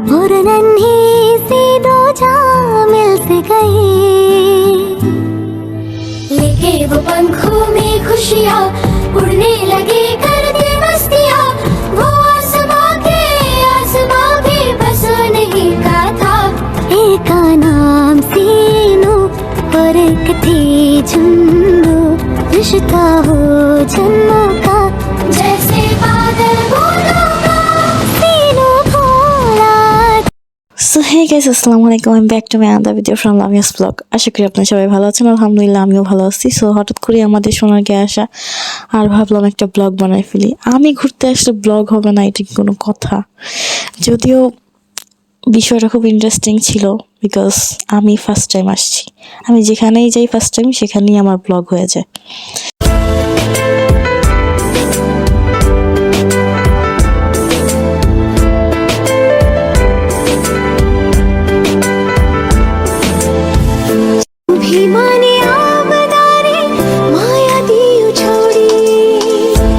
और नन्ही सी दो जहां मिल से गई, लेके वो पंखों में खुशियाँ उड़ने लगे करते मस्तियाँ। वो आसमां भी बस नहीं का था। एक का नाम सीनू और एक थी झुंडू, रिश्ता हो जन्मों का जैसे बादल बोलों का सीनू भोला। সো হে গাইস, আসসালামু আলাইকুম। আমি back to my other video from লাভিয়াস ব্লগ। আশা করি আপনারা সবাই ভালো আছেন। আলহামদুলিল্লাহ আমিও ভালো আছি। সো হঠাৎ করে আমাদের সোনারকে আসা আর ভাবলাম একটা ব্লগ বানাই ফেলি। আমি ঘুরতে আসলে ব্লগ হবে না এটা কি কোনো কথা? যদিও বিষয়টা খুব ইন্টারেস্টিং ছিল, বিকজ আমি ফার্স্ট টাইম আসছি। আমি যেখানেই যাই ফার্স্ট টাইম সেখানেই আমার ব্লগ হয়ে যায়। অভিমানে আবদারে মায়া দিও ছড়ি,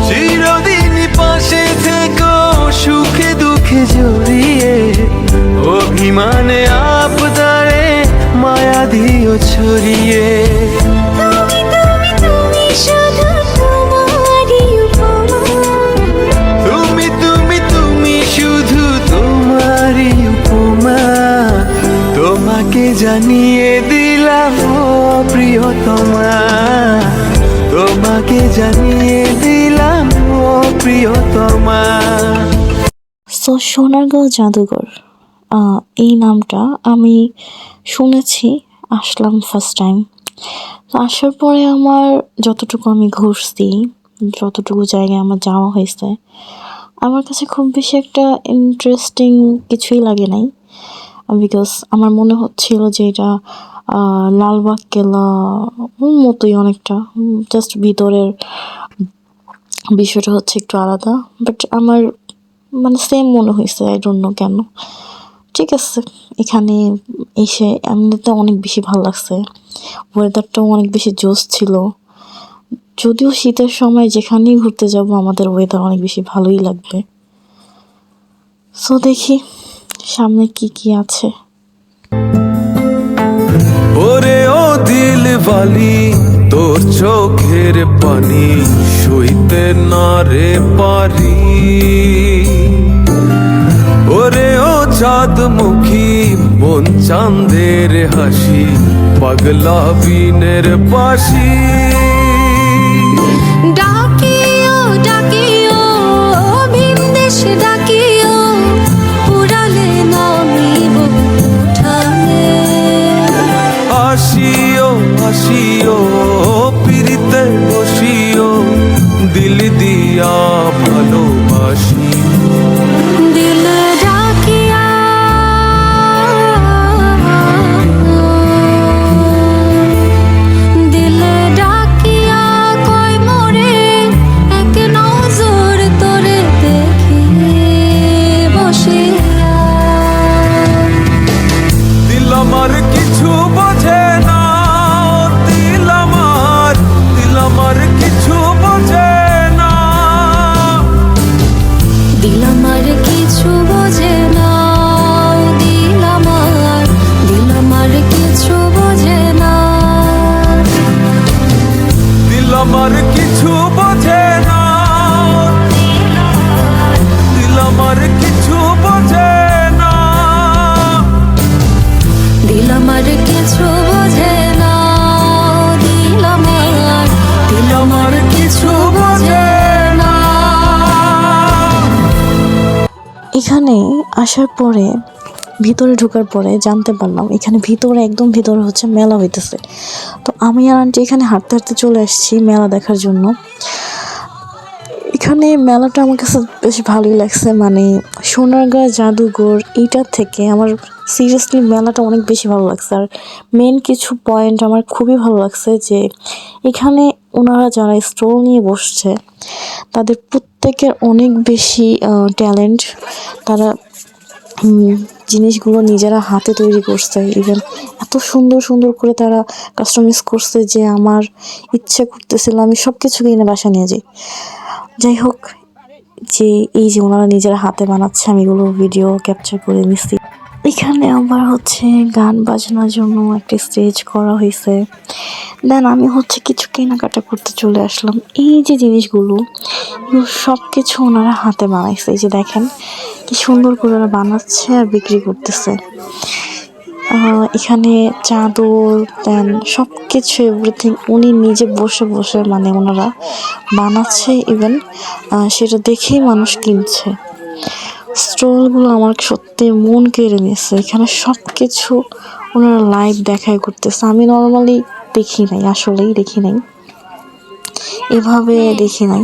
চিরদিন পাশে থেকো সুখে দুঃখে জড়িয়ে। অভিমানে আবদারে মায়া দিও ছড়িয়ে। তুমি তুমি তুমি শুধু তোমারই উপমা। তুমি তুমি তুমি শুধু তোমারই উপমা। তোমাকে জানিয়ে দিলাম ও প্রিয়তমা, তোমাকে জানিয়ে দিলাম ও প্রিয়তমা। সো সোনারগাঁও জাদুঘর, এই নামটা আমি শুনেছি, আসলাম ফার্স্ট টাইম। তো আসার পরে আমার যতটুকু আমি ঘুরছি, যতটুকু জায়গায় আমার যাওয়া হয়েছে, আমার কাছে খুব বেশি একটা ইন্টারেস্টিং কিছুই লাগে নাই। বিকজ আমার মনে হচ্ছিল যে এটা লালবাগ কেল্লা মতোই অনেকটা, জাস্ট ভিতরের বিষয়টা হচ্ছে একটু আলাদা। বাট আমার মানে সেম মনে হয়েছে, আই ডোন্ট নো কেন। ঠিক আছে, এখানে এসে এমনিতে অনেক বেশি ভালো লাগছে। ওয়েদারটাও অনেক বেশি জোশ ছিল। যদিও শীতের সময় যেখানেই ঘুরতে যাব আমাদের ওয়েদার অনেক বেশি ভালোই লাগবে। সো দেখি সামনে কি কি আছে। ওরে ও দিলওয়ালি, তোর চোখের পানি সইতে না রে পারি। ওরে ও চাঁদমুখী, মন চাঁদের হাসি, পাগলা বিনের বাসি। ডাকিও ডাকিও ভিনদেশ ডাকিও, উড়ালে নামিব উঠানে। আসিও আসিও পিরিতে বসিও, দিল দিয়া ভালোবাসি। দিল ডাকিয়া দিল ডাকিয়া কই মোরে, এক নজর তোরে দেখি বসিয়া। দিল আমার কিছু বোঝে না, দিল আমার কিছু বোঝে না। দিল আমার কিছু বোঝে না, দিল আমার কিছু বোঝে না। দিল আমার কিছু বোঝে না, দিল আমার কিছু বোঝে না। দিল আমার কিছু বোঝে না, দিল আমার কিছু বোঝে না। এখানে আসার পরে, ভিতরে ঢোকার পরে জানতে পারলাম এখানে ভিতরে, একদম ভিতরে হচ্ছে মেলা হইতেছে। তো আমি আর আন্টি এখানে হাঁটতে হাঁটতে চলে আসছি মেলা দেখার জন্য। এখানে মেলাটা আমার কাছে বেশ ভালোই লাগছে। মানে সোনারগাঁ জাদুঘর এইটার থেকে আমার সিরিয়াসলি মেলাটা অনেক বেশি ভালো লাগছে। আর মেন কিছু পয়েন্ট আমার খুবই ভালো লাগছে, যে এখানে ওনারা যারা স্টল নিয়ে বসছে তাদের প্রত্যেকের অনেক বেশি ট্যালেন্ট। তারা জিনিসগুলো নিজেরা হাতে তৈরি করছে। ইভেন এত সুন্দর সুন্দর করে তারা কাস্টমাইজ করছে যে আমার ইচ্ছে করতেছিল আমি সব কিছু কিনে বাসা নিয়ে যাই। যাই হোক, যে এই যে ওনারা নিজের হাতে বানাচ্ছে, আমি এগুলো ভিডিও ক্যাপচার করে নিছি। এখানে আবার হচ্ছে গান বাজনার জন্য একটা স্টেজ করা হয়েছে। দেন আমি হচ্ছে কিছু কেনাকাটা করতে চলে আসলাম। এই যে জিনিসগুলো সব কিছু ওনারা হাতে বানাইছে। এই যে দেখেন কি সুন্দর করে ওরা বানাচ্ছে আর বিক্রি করতেছে। এখানে চাদর দেন সব কিছু এভরিথিং উনি নিজে বসে বসে মানে ওনারা বানাচ্ছে, ইভেন সেটা দেখেই মানুষ কিনছে। স্টলগুলো আমার সত্যি মন কেড়ে নিয়েছে। এখানে সব কিছু ওনারা লাইভ দেখাই করতেছে। আমি নর্মালি দেখি নাই, আসলেই দেখি নাই, এভাবে দেখি নাই।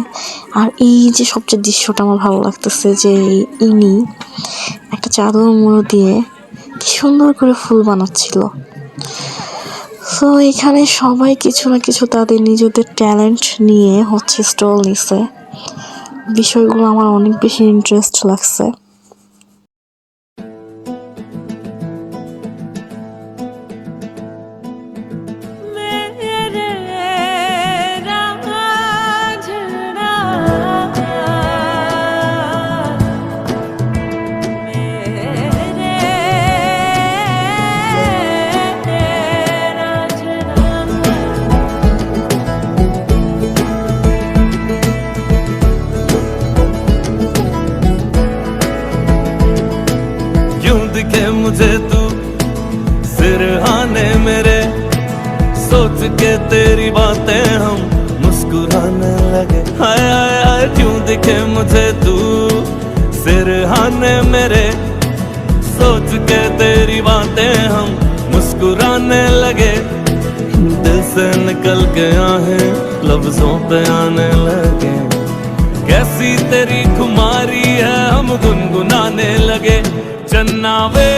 আর এই যে সবচেয়ে দৃশ্যটা আমার ভালো লাগতেছে যে ইনি একটা চাদর মুড়ো দিয়ে কি সুন্দর করে ফুল বানাচ্ছিল। তো এখানে সবাই কিছু না কিছু তাদের নিজেদের ট্যালেন্ট নিয়ে হচ্ছে স্টল নিছে। বিষয়গুলো আমার অনেক বেশি ইন্টারেস্ট লাগছে। यूं दिखे मुझे तू सिरहाने मेरे, सोच के तेरी बातें हम मुस्कुराने लगे। हाय हाय हाय यूं दिखे मुझे तू सिरहाने मेरे, सोच के तेरी बातें हम मुस्कुराने लगे। दिल से निकल के आहें लफ्जों पे आने लगे। कैसी तेरी खुमारी है हम गुनगुनाने लगे। चन्ना वे